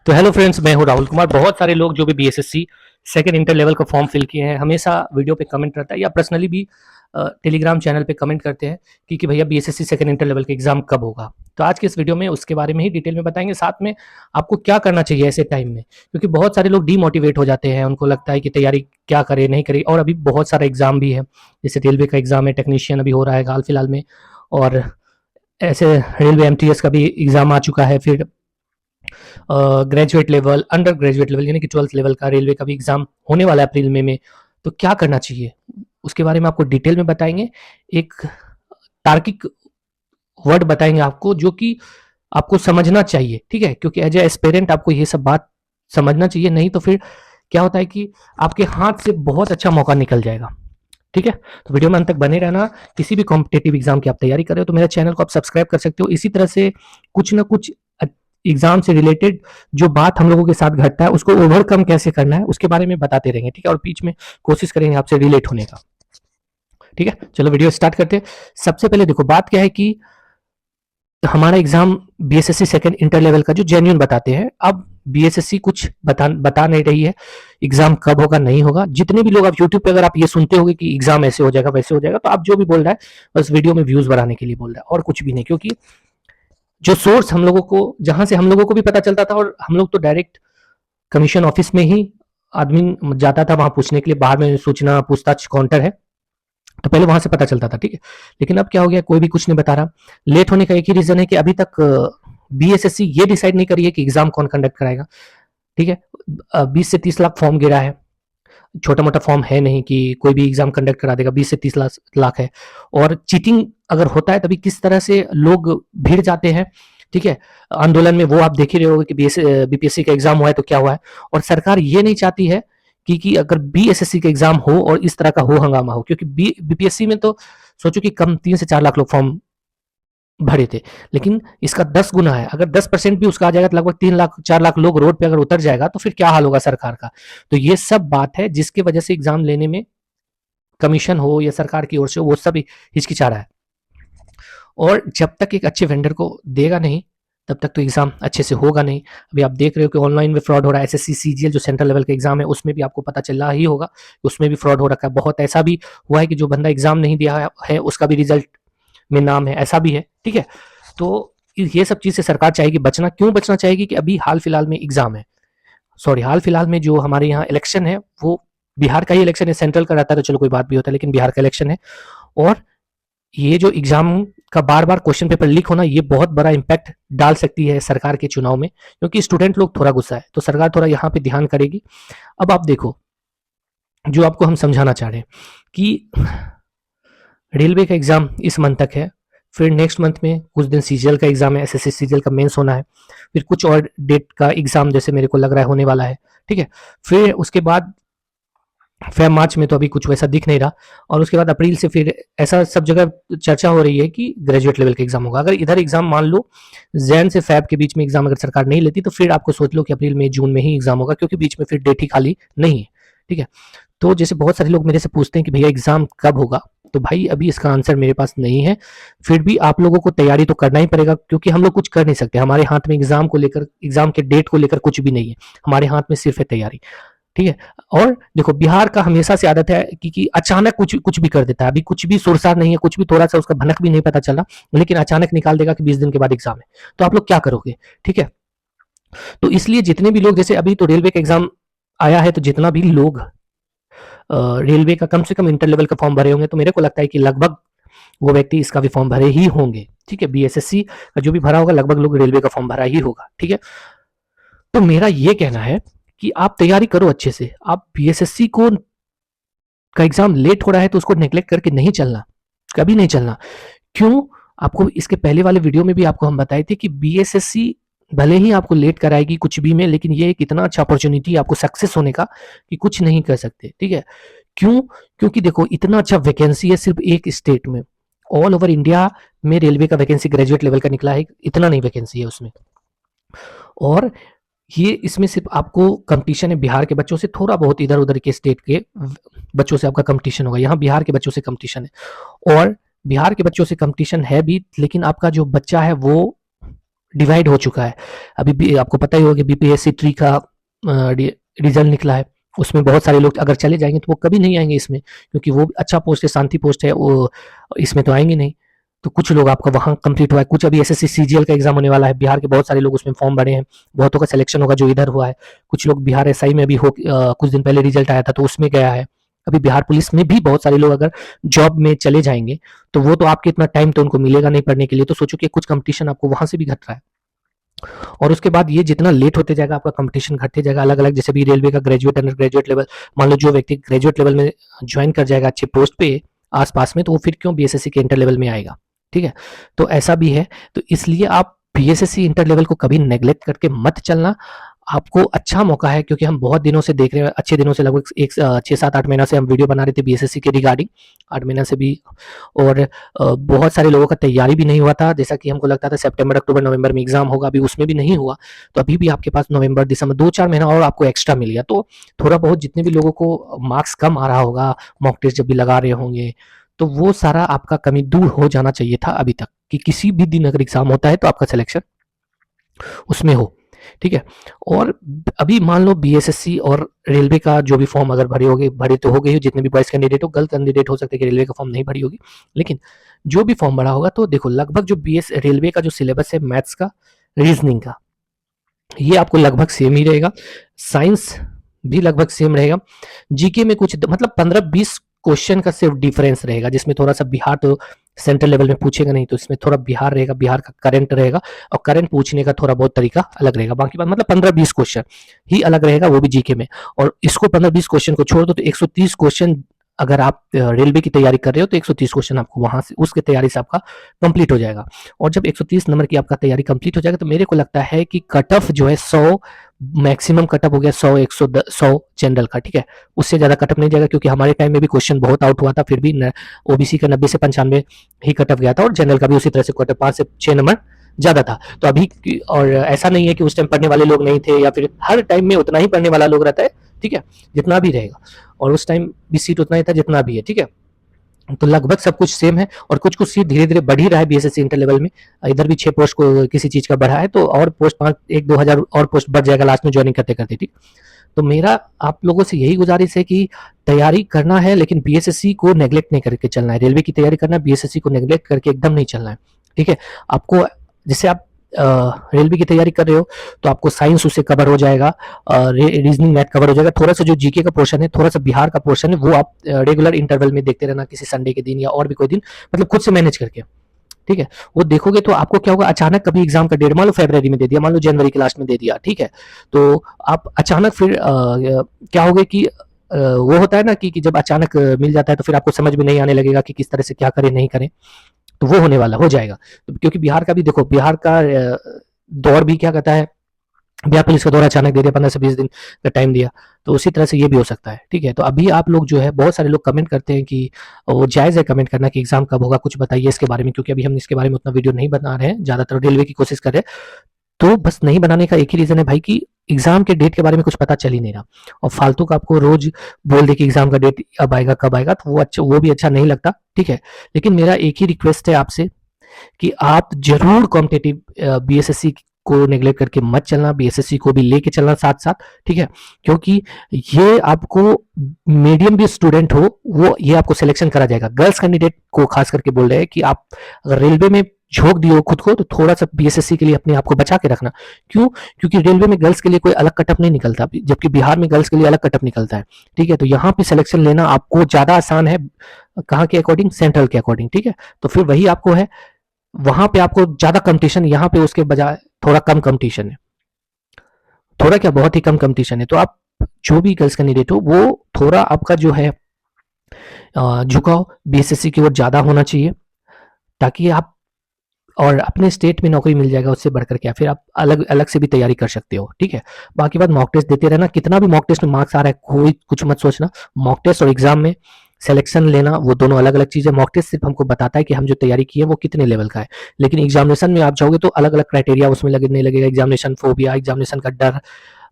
तो hello friends, मैं हूं राहुल कुमार। बहुत सारे लोग जो भी बीएसएससी सेकंड इंटर लेवल का फॉर्म फिल किए हैं, हमेशा वीडियो पे कमेंट रहता है या पर्सनली भी टेलीग्राम चैनल पे कमेंट करते हैं कि भैया बीएसएससी सेकंड इंटर लेवल का एग्जाम कब होगा। तो आज के इस वीडियो में उसके बारे में ही डिटेल में बताएंगे, साथ में आपको क्या करना चाहिए ऐसे टाइम में, क्योंकि बहुत सारे लोग डीमोटिवेट हो जाते हैं। उनको लगता है कि तैयारी क्या करे नहीं करे, और अभी बहुत सारा एग्जाम भी है, जैसे रेलवे का एग्जाम है, टेक्नीशियन अभी हो रहा है हाल फिलहाल में, और ऐसे रेलवे एमटीएस का भी एग्जाम आ चुका है। फिर graduate level, under graduate level यानी कि 12th लेवल का रेलवे का भी एग्जाम होने वाला है अप्रैल मई में। तो क्या करना चाहिए उसके बारे में आपको डिटेल में बताएंगे। एक तार्किक वर्ड बताएंगे आपको जो कि आपको समझना चाहिए, ठीक है, क्योंकि एज ए एस्पिरेंट आपको ये सब बात समझना चाहिए, नहीं तो फिर क्या होता है कि आपके हाथ से बहुत अच्छा मौका निकल जाएगा। ठीक है, तो वीडियो में अंत तक बने रहना। किसी भी कॉम्पिटेटिव एग्जाम की आप तैयारी कर रहे हो तो मेरे चैनल को आप सब्सक्राइब कर सकते हो। इसी तरह से कुछ ना कुछ एग्जाम से रिलेटेड जो बात हम लोगों के साथ घटता है उसको ओवरकम कैसे करना है उसके बारे में बताते रहेंगे, ठीक है, और बीच में कोशिश करेंगे आपसे रिलेट होने का। ठीक है, चलो वीडियो स्टार्ट करते हैं। सबसे पहले देखो, बात क्या है कि हमारा exam BSSC second inter level का जो जेन्युइन बताते हैं। अब बीएसएससी कुछ बता नहीं रही है एग्जाम कब होगा नहीं होगा। जितने भी लोग आप यूट्यूब पे अगर आप ये सुनते होगे कि एग्जाम ऐसे हो जाएगा वैसे हो जाएगा, तो आप जो भी बोल रहा है बस वीडियो में व्यूज बढ़ाने के लिए बोल रहा है और कुछ भी नहीं। क्योंकि जो सोर्स हम लोगों को, जहां से हम लोगों को भी पता चलता था, और हम लोग तो डायरेक्ट कमीशन ऑफिस में ही आदमी जाता था वहां पूछने के लिए, बाहर में सूचना पूछताछ काउंटर है, तो पहले वहां से पता चलता था, ठीक है। लेकिन अब क्या हो गया, कोई भी कुछ नहीं बता रहा। लेट होने का एक ही रीजन है कि अभी तक बीएसएससी ये डिसाइड नहीं करी है कि एग्जाम कौन कंडक्ट कराएगा, ठीक है। 20 से 30 लाख फॉर्म गिरा है, छोटा मोटा फॉर्म है नहीं कि कोई भी एग्जाम कंडक्ट करा देगा। 20 से 30 लाख है, और चीटिंग अगर होता है तभी किस तरह से लोग भीड़ जाते हैं, ठीक है। आंदोलन में वो आप देख ही रहे होगे कि बीपीएससी का एग्जाम हुआ है तो क्या हुआ है। और सरकार ये नहीं चाहती है कि अगर बीएसएससी का एग्जाम हो और इस तरह का हो हंगामा हो, क्योंकि बीपीएससी में तो सोचो कि कम 3 से 4 लाख लोग फॉर्म भरे थे, लेकिन इसका 10 गुना है। अगर 10% भी उसका आ जाएगा तो लगभग 3 लाख 4 लाख लोग रोड पे अगर उतर जाएगा तो फिर क्या हाल होगा सरकार का। तो ये सब बात है जिसकी वजह से एग्जाम लेने में कमीशन हो या सरकार की ओर से वो सब हिचकिचा रहा है। और जब तक एक अच्छे वेंडर को देगा नहीं तब तक तो एग्जाम अच्छे से होगा नहीं। अभी आप देख रहे हो कि ऑनलाइन में फ्रॉड हो रहा है। एसएससी सीजीएल जो सेंट्रल लेवल का एग्जाम है उसमें भी आपको पता चल रहा ही होगा कि उसमें भी फ्रॉड हो रखा है। बहुत ऐसा भी हुआ है कि जो बंदा एग्जाम नहीं दिया है उसका भी रिजल्ट में नाम है, ऐसा भी है, ठीक है। तो ये सब चीज से सरकार चाहेगी बचना। क्यों बचना चाहेगी कि अभी हाल फिलहाल में एग्जाम है, सॉरी हाल फिलहाल में जो हमारे यहाँ इलेक्शन है वो बिहार का ही इलेक्शन है। सेंट्रल का रहता है तो चलो कोई बात भी होता है, लेकिन बिहार का इलेक्शन है। और ये जो एग्जाम का बार बार क्वेश्चन पेपर लीक होना ये बहुत बड़ा इम्पैक्ट डाल सकती है सरकार के चुनाव में, क्योंकि स्टूडेंट लोग थोड़ा गुस्सा है तो सरकार थोड़ा यहाँ पे ध्यान करेगी। अब आप देखो, जो आपको हम समझाना चाह रहे हैं कि रेलवे का एग्जाम इस मंथ तक है, फिर नेक्स्ट मंथ में कुछ दिन सीजीएल का एग्जाम है, एसएससी सीजीएल का मेंस होना है, फिर कुछ और डेट का एग्जाम जैसे मेरे को लग रहा है होने वाला है, ठीक है। फिर उसके बाद फेब मार्च में तो अभी कुछ वैसा दिख नहीं रहा, और उसके बाद अप्रैल से फिर ऐसा सब जगह चर्चा हो रही है कि ग्रेजुएट लेवल का एग्जाम होगा। अगर इधर एग्जाम मान लो जैन से फेब के बीच में एग्जाम अगर सरकार नहीं लेती तो फिर आपको सोच लो कि अप्रैल मई जून में ही एग्जाम होगा, क्योंकि बीच में फिर डेट ही खाली नहीं है, ठीक है। तो जैसे बहुत सारे लोग मेरे से पूछते हैं कि भैया एग्जाम कब होगा, तो भाई अभी इसका आंसर मेरे पास नहीं है। फिर भी आप लोगों को तैयारी तो करना ही पड़ेगा, क्योंकि हम लोग कुछ कर नहीं सकते। हमारे हाथ में एग्जाम को लेकर, एग्जाम के डेट को लेकर कुछ भी नहीं है, हमारे हाथ में सिर्फ है तैयारी, ठीक है। और देखो बिहार का हमेशा से आदत है कि अचानक कुछ कुछ भी कर देता है। अभी कुछ भी सुरसार नहीं है, कुछ भी थोड़ा सा उसका भनक भी नहीं पता चला, लेकिन अचानक निकाल देगा कि 20 दिन के बाद एग्जाम है। तो आप लोग क्या करोगे, ठीक है। तो इसलिए जितने भी लोग, जैसे अभी तो रेलवे का एग्जाम आया है, तो जितना भी लोग रेलवे का कम से कम इंटर लेवल का फॉर्म भरे होंगे, तो मेरे को लगता है कि लगभग वो व्यक्ति इसका भी फॉर्म भरे ही होंगे, ठीक है। बीएसएससी का जो भी भरा होगा लगभग लोग रेलवे का फॉर्म भरा ही होगा, ठीक है। तो मेरा ये कहना है कि आप तैयारी करो अच्छे से। आप बीएसएससी को का एग्जाम लेट हो रहा है तो उसको नेग्लेक्ट करके नहीं चलना, कभी नहीं चलना। क्यों? आपको इसके पहले वाले वीडियो में भी आपको हम बताए थे कि बीएसएससी भले ही आपको लेट कराएगी कुछ भी में, लेकिन ये एक इतना अच्छा अपॉर्चुनिटी आपको सक्सेस होने का कि कुछ नहीं कर सकते, ठीक है। क्यों? क्योंकि देखो इतना अच्छा वैकेंसी है सिर्फ एक स्टेट में। ऑल ओवर इंडिया में रेलवे का वैकेंसी ग्रेजुएट लेवल का निकला है, इतना नहीं वैकेंसी है उसमें। और ये इसमें सिर्फ आपको कंपटीशन है बिहार के बच्चों से, थोड़ा बहुत इधर उधर के स्टेट के बच्चों से आपका कंपटीशन होगा। यहाँ बिहार के बच्चों से कंपटीशन है, और बिहार के बच्चों से कंपटीशन है भी, लेकिन आपका जो बच्चा है वो डिवाइड हो चुका है। अभी भी आपको पता ही होगा कि बीपीएससी 3 का रिजल्ट निकला है, उसमें बहुत सारे लोग अगर चले जाएंगे तो वो कभी नहीं आएंगे इसमें, क्योंकि वो अच्छा पोस्ट है, शांति पोस्ट है, वो इसमें तो आएंगे नहीं। तो कुछ लोग आपका वहाँ कंप्लीट हुआ है, कुछ अभी एसएससी सीजीएल का एग्जाम होने वाला है, बिहार के बहुत सारे लोग उसमें फॉर्म भरे हैं, बहुतों का सिलेक्शन होगा जो इधर हुआ है। कुछ लोग बिहार एसआई में भी हो, कुछ दिन पहले रिजल्ट आया था तो उसमें गया है। अभी बिहार पुलिस में भी बहुत सारे लोग अगर जॉब में चले जाएंगे तो वो तो आपके इतना टाइम तो उनको मिलेगा नहीं पढ़ने के लिए, तो सोचो कि कुछ कंपटीशन आपको वहां से भी घट रहा है। और उसके बाद ये जितना लेट होते जाएगा आपका कंपटीशन घटते जाएगा अलग अलग, जैसे भी रेलवे का ग्रेजुएट अंडर ग्रेजुएट लेवल, मान लो जो व्यक्ति ग्रेजुएट लेवल में ज्वाइन कर जाएगा अच्छे पोस्ट पे आसपास में, तो वो फिर क्यों बीएसएससी के इंटर लेवल में आएगा, ठीक है। तो ऐसा भी है, तो इसलिए आप बीएसएससी इंटर लेवल को कभी नेग्लेक्ट करके मत चलना। आपको अच्छा मौका है, क्योंकि हम बहुत दिनों से देख रहे हैं, अच्छे दिनों से, लगभग 6 7 8 महीना से हम वीडियो बना रहे थे बीएसएससी के रिगार्डिंग, 8 महीना से भी। और बहुत सारे लोगों का तैयारी भी नहीं हुआ था, जैसा कि हमको लगता था सितंबर अक्टूबर नवंबर में एग्जाम होगा, अभी उसमें भी नहीं हुआ। तो अभी भी आपके पास नवंबर दिसंबर 2 4 महीना और आपको एक्स्ट्रा मिल गया, तो थोड़ा बहुत जितने भी लोगों को मार्क्स कम आ रहा होगा, मॉक टेस्ट जब भी लगा रहे होंगे, तो वो सारा आपका कमी दूर हो जाना चाहिए था अभी तक, कि किसी भी दिन अगर एग्जाम होता है तो आपका सिलेक्शन उसमें हो, ठीक है। और अभी मान लो बीएसएससी और रेलवे का जो भी फॉर्म अगर भरे होगे, भरे तो हो गए हो, जितने भी बॉयज कैंडिडेट हो, गर्ल कैंडिडेट हो सकते हैं कि रेलवे का फॉर्म नहीं भरी होगी, लेकिन जो भी फॉर्म भरा होगा, तो देखो लगभग जो बीएस रेलवे का जो सिलेबस है मैथ्स का, रीजनिंग का, ये आपको लगभग सेम ही रहेगा, साइंस भी लगभग सेम रहेगा, जीके में कुछ मतलब 15 20 क्वेश्चन का सिर्फ डिफरेंस रहेगा, जिसमें थोड़ा सा बिहार तो सेंट्रल लेवल में पूछेगा नहीं, तो इसमें थोड़ा बिहार रहेगा, बिहार का करंट रहेगा, और करंट पूछने का थोड़ा बहुत तरीका अलग रहेगा। बाकी बात मतलब 15 20 क्वेश्चन ही अलग रहेगा, वो भी जीके में। और इसको 15 20 क्वेश्चन को छोड़ दो तो 130 क्वेश्चन, अगर आप रेलवे की तैयारी कर रहे हो तो 130 क्वेश्चन आपको वहां से उसके तैयारी से आपका कंप्लीट हो जाएगा। और जब 130 नंबर की आपका तैयारी कंप्लीट हो जाएगा, तो मेरे को लगता है कि कट ऑफ जो है 100 मैक्सिमम कट ऑफ हो गया, 100 100 जनरल का, ठीक है। उससे ज्यादा कट ऑफ नहीं जाएगा, क्योंकि हमारे टाइम में भी क्वेश्चन बहुत आउट हुआ था, फिर भी ओबीसी का 90 से 95 ही कट ऑफ गया था, और जनरल का भी उसी तरह से कट ऑफ 5 से 6 नंबर ज्यादा था। तो अभी और ऐसा नहीं है कि उस टाइम पढ़ने वाले लोग नहीं थे, या फिर हर टाइम में उतना ही पढ़ने वाला लोग रहता है, ठीक है, जितना भी रहेगा, और उस टाइम भी सीट उतना ही था जितना भी है, ठीक है। तो लगभग सब कुछ सेम है, और कुछ कुछ सीट धीरे धीरे बढ़ ही रहा है बीएसएससी इंटर लेवल में। इधर भी 6 पोस्ट को किसी चीज का बढ़ा है, तो और पोस्ट 5 1 2 हजार और पोस्ट बढ़ जाएगा लास्ट में ज्वाइनिंग करते करते, ठीक। तो मेरा आप लोगों से यही गुजारिश है कि तैयारी करना है, लेकिन बीएसएससी को नेग्लेक्ट नहीं करके चलना है। रेलवे की तैयारी करना है, बीएसएससी को नेग्लेक्ट करके एकदम नहीं चलना है, ठीक है। आपको जैसे आप रेलवे की तैयारी कर रहे हो तो आपको साइंस उससे कवर हो जाएगा, रीजनिंग मैथ कवर हो जाएगा, थोड़ा सा जो जीके का पोर्शन है, थोड़ा सा बिहार का पोर्शन है, वो आप रेगुलर इंटरवल में देखते रहना, किसी संडे के दिन या और भी कोई दिन, मतलब खुद से मैनेज करके, ठीक है। वो देखोगे तो आपको क्या होगा, अचानक कभी एग्जाम का डेट मान लो फरवरी में दे दिया, मान लो जनवरी के लास्ट में दे दिया, ठीक है, तो आप अचानक फिर क्या होगा कि वो होता है ना कि जब अचानक मिल जाता है तो फिर आपको समझ में नहीं आने लगेगा कि किस तरह से क्या करें नहीं करें, तो वो होने वाला हो जाएगा। तो क्योंकि बिहार का भी देखो, बिहार का दौर भी क्या कहता है, बिहार पुलिस का दौर अचानक दे दिया, 15 से 20 दिन का टाइम दिया, तो उसी तरह से ये भी हो सकता है, ठीक है। तो अभी आप लोग जो है, बहुत सारे लोग कमेंट करते हैं कि वो जायज़ है कमेंट करना कि एग्जाम कब होगा, कुछ बताइए इसके बारे में, क्योंकि अभी हम इसके बारे में उतना वीडियो नहीं बना रहे हैं, ज़्यादातर रेलवे की कोशिश कर रहे हैं। तो बस नहीं बनाने का एक ही रीज़न है भाई, कि एग्जाम के डेट के बारे में कुछ पता चल ही नहीं रहा, और फालतू का आपको रोज बोल दे कि एग्जाम का डेट अब आएगा कब आएगा, तो वो भी अच्छा नहीं लगता, ठीक है। लेकिन मेरा एक ही रिक्वेस्ट है आपसे कि आप जरूर कॉम्पिटेटिव बीएसएससी को नेग्लेक्ट करके मत चलना, बीएसएससी को भी लेके चलना साथ साथ, ठीक है। क्योंकि ये आपको मीडियम भी स्टूडेंट हो, वो ये आपको सिलेक्शन करा जाएगा। गर्ल्स कैंडिडेट को खास करके बोल रहे हैं कि आप अगर रेलवे में झोंक दियो खुद को, तो थोड़ा सा बीएसएससी के लिए अपने आप को बचा के रखना। क्यों? क्योंकि रेलवे में गर्ल्स के लिए कोई अलग कटअप नहीं निकलता, जबकि बिहार में गर्ल्स के लिए अलग कटअप निकलता है, ठीक है। तो यहाँ पे सिलेक्शन लेना आपको ज्यादा आसान है, कहाँ के अकॉर्डिंग, सेंट्रल के अकॉर्डिंग, ठीक है। तो फिर वही आपको है, वहां पे आपको ज्यादा कंपटीशन, यहाँ पे उसके बजाय थोड़ा कम कंपटीशन है, थोड़ा क्या बहुत ही कम कंपटीशन है। तो आप जो भी गर्ल्स कैंडिडेट हो, वो थोड़ा आपका जो है झुकाव बीएसएससी की ओर ज्यादा होना चाहिए, ताकि आप और अपने स्टेट में नौकरी मिल जाएगा, उससे बढ़कर क्या, फिर आप अलग अलग से भी तैयारी कर सकते हो, ठीक है। बाकी बात मॉक टेस्ट देते रहना, कितना भी मॉक टेस्ट में मार्क्स आ रहा है कोई कुछ मत सोचना, मॉक टेस्ट और एग्जाम में सिलेक्शन लेना वो दोनों अलग अलग चीज़ है। मॉक टेस्ट सिर्फ हमको बताता है कि हम जो तैयारी की है वो कितने लेवल का है, लेकिन एग्जामिनेशन में आप जाओगे तो अलग अलग क्राइटेरिया उसमें लगने लगेगा, एग्जामिनेशन फोबिया, एग्जामिनेशन का डर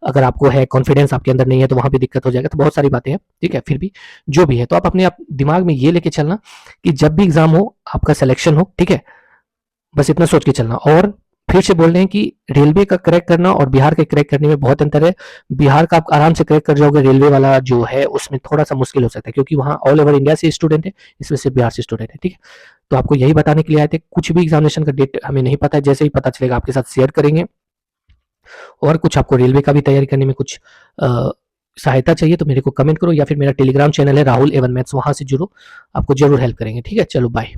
अगर आपको है, कॉन्फिडेंस आपके अंदर नहीं है, तो वहां पे दिक्कत हो जाएगा। तो बहुत सारी बातें हैं, ठीक है। फिर भी जो भी है, तो आप अपने दिमाग में ये लेके चलना कि जब भी एग्जाम हो आपका सिलेक्शन हो, ठीक है, बस इतना सोच के चलना। और फिर से बोल रहे हैं कि रेलवे का क्रैक करना और बिहार के क्रैक करने में बहुत अंतर है। बिहार का आप आराम से क्रैक कर जाओगे, रेलवे वाला जो है उसमें थोड़ा-सा मुश्किल हो सकता है क्योंकि वहाँ ऑल ओवर इंडिया से स्टूडेंट है, इसमें सिर्फ बिहार से स्टूडेंट है, ठीक है? तो आपको यही बताने के लिए आए थे, कुछ भी एग्ज़ामिनेशन का डेट हमें नहीं पता है, जैसे ही पता चलेगा आपके साथ शेयर करेंगे। और कुछ आपको रेलवे का भी तैयारी करने में कुछ सहायता चाहिए तो मेरे को कमेंट करो या फिर मेरा टेलीग्राम चैनल है राहुल A1 मैथ्स, वहाँ से जुड़ो, आपको ज़रूर हेल्प करेंगे, ठीक है? चलो बाय।